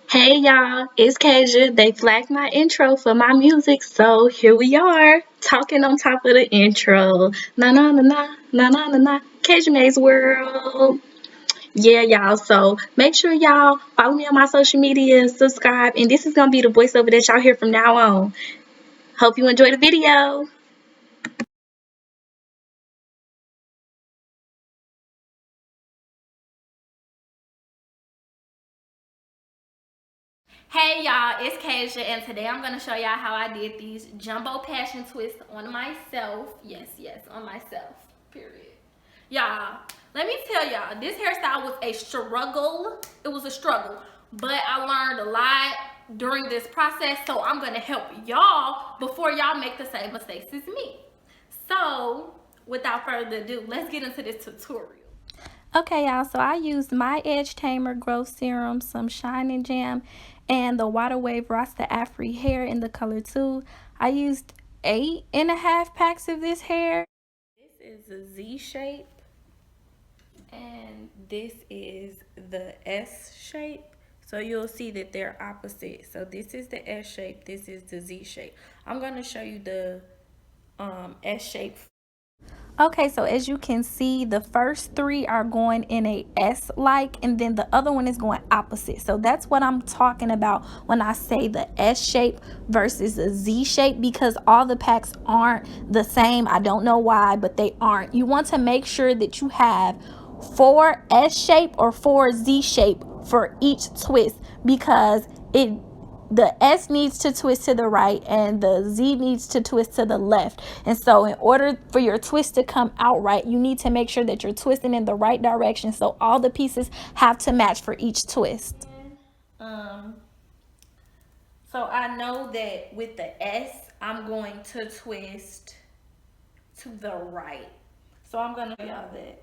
Hey y'all, it's Kasia. They flagged my intro for my music, so here we are, talking on top of the intro. Na na na na na na na na. Kasia May's World. Yeah, y'all. So make sure y'all follow me on my social media, subscribe, and this is gonna be the voiceover that y'all hear from now on. Hope you enjoy the video. Hey y'all, it's Kasia, and today I'm gonna show y'all how I did these jumbo passion twists on myself. Yes, on myself. Period. Y'all, let me tell y'all, this hairstyle was a struggle. It was a struggle, but I learned a lot during this process, so I'm gonna help y'all before y'all make the same mistakes as me. So, without further ado, let's get into this tutorial. Okay, y'all, so I used my Edge Tamer Growth Serum, some Shine Jam, and the Water Wave Rasta Afri hair in the color 2. I used 8.5 packs of this hair. This is a Z shape, and this is the S shape. So you'll see that they're opposite. So this is the S shape, this is the Z shape. I'm going to show you the S shape. Okay, so as you can see, the first three are going in a S-like, and then the other one is going opposite. So that's what I'm talking about when I say the S shape versus the Z shape, because all the packs aren't the same. I don't know why, but they aren't. You want to make sure that you have 4 S shape or 4 Z shape for each twist, because the S needs to twist to the right and the Z needs to twist to the left. And so in order for your twist to come out right, you need to make sure that you're twisting in the right direction, so all the pieces have to match for each twist. Um, so I know that with the S, I'm going to twist to the right. So I'm going to show y'all that.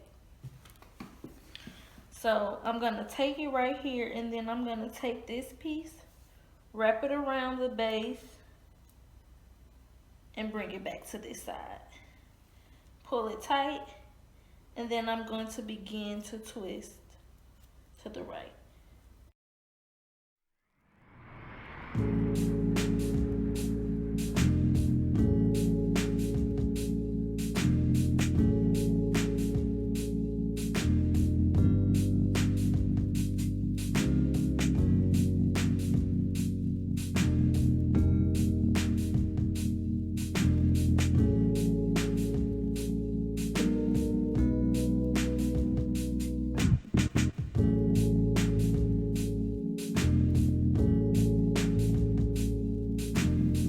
So I'm going to take it right here, and then I'm going to take this piece, wrap it around the base, and bring it back to this side. Pull it tight, and then I'm going to begin to twist to the right.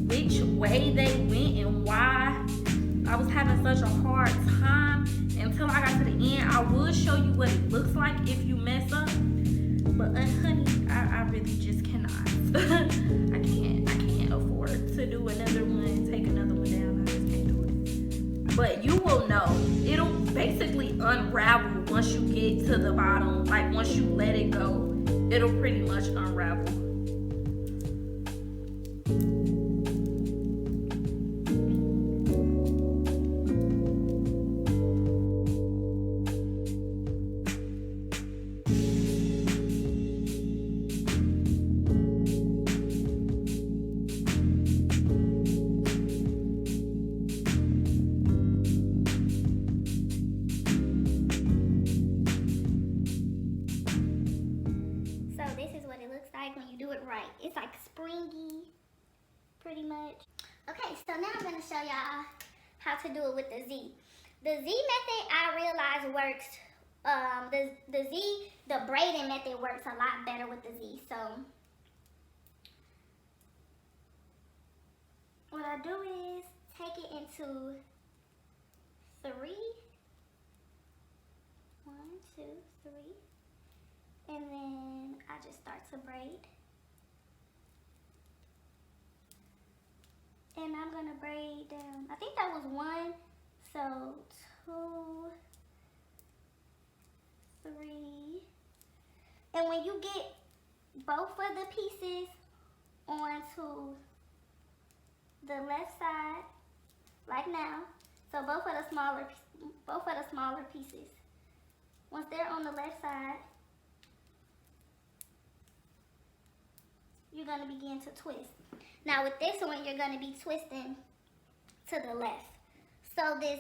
Which way they went and why I was having such a hard time until I got to the end. I will show you what it looks like if you mess up. But honey, I really just cannot. I can't afford to do another one, take another one down. I just can't do it. But you will know. It'll basically unravel once you get to the bottom. Like once you let it go, it'll pretty much unravel. So this is what it looks like when you do it right. It's like springy, pretty much. Okay, so now I'm going to show y'all how to do it with the Z. The Z method I realize works, the braiding method works a lot better with the Z. So what I do is take it into 3. 1, 2, 3. And then I just start to braid. And I'm gonna braid down. I think that was 1, so 2, 3. And when you get both of the pieces onto the left side, like now, so both of the smaller pieces, once they're on the left side, you're going to begin to twist. Now with this one, you're going to be twisting to the left. So this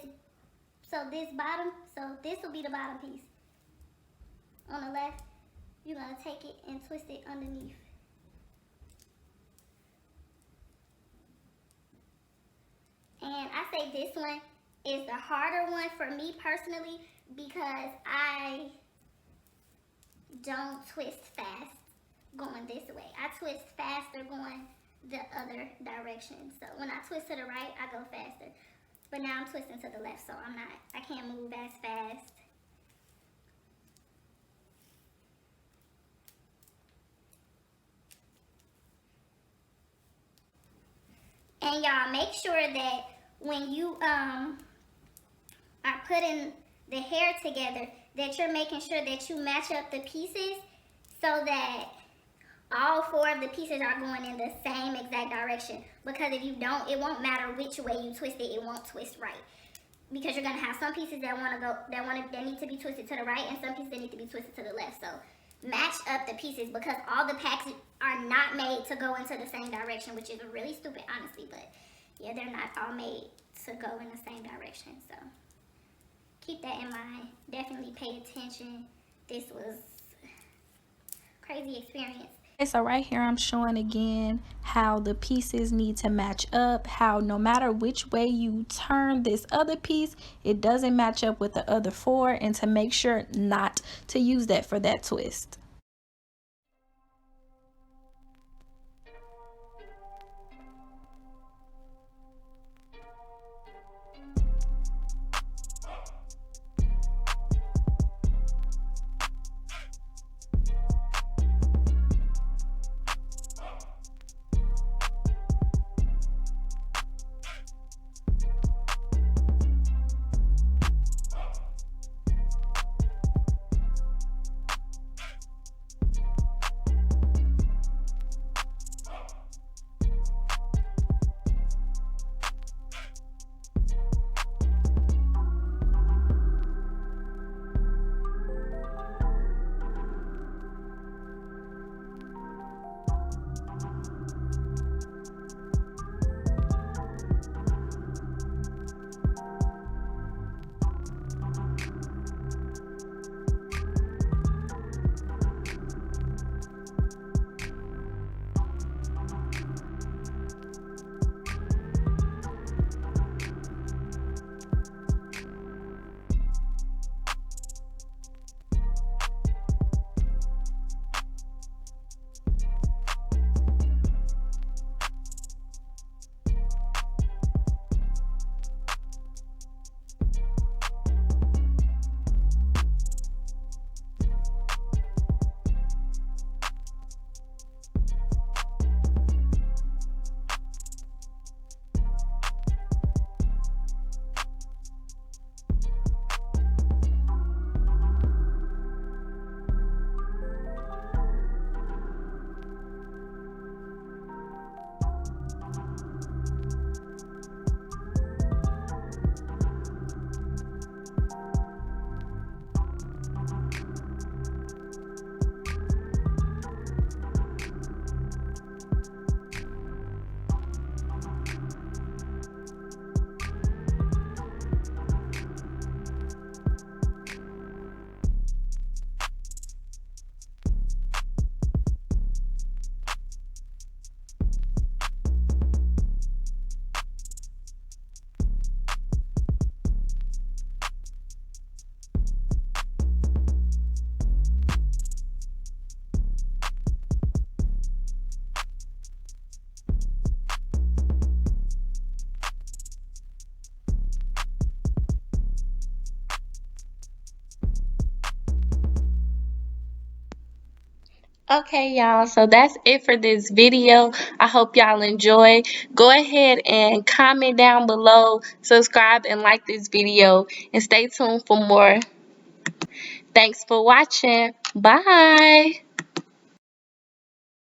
will be the bottom piece. On the left, you're going to take it and twist it underneath. And I say this one is the harder one for me personally because I don't twist fast going this way. I twist faster going the other direction. So when I twist to the right, I go faster. But now I'm twisting to the left, so I can't move as fast. And y'all make sure that when you are putting the hair together, that you're making sure that you match up the pieces so that all 4 of the pieces are going in the same exact direction. Because if you don't, it won't matter which way you twist it, it won't twist right. Because you're gonna have some pieces that need to be twisted to the right and some pieces that need to be twisted to the left. So match up the pieces because all the packs are not made to go into the same direction, which is really stupid, honestly. But yeah, they're not all made to go in the same direction. So keep that in mind. Definitely pay attention. This was a crazy experience. Okay, so right here I'm showing again how the pieces need to match up, how no matter which way you turn this other piece, it doesn't match up with the other 4, and to make sure not to use that for that twist. Okay, y'all, so that's it for this video. I hope y'all enjoy. Go ahead and comment down below, subscribe and like this video, and stay tuned for more. Thanks for watching. Bye.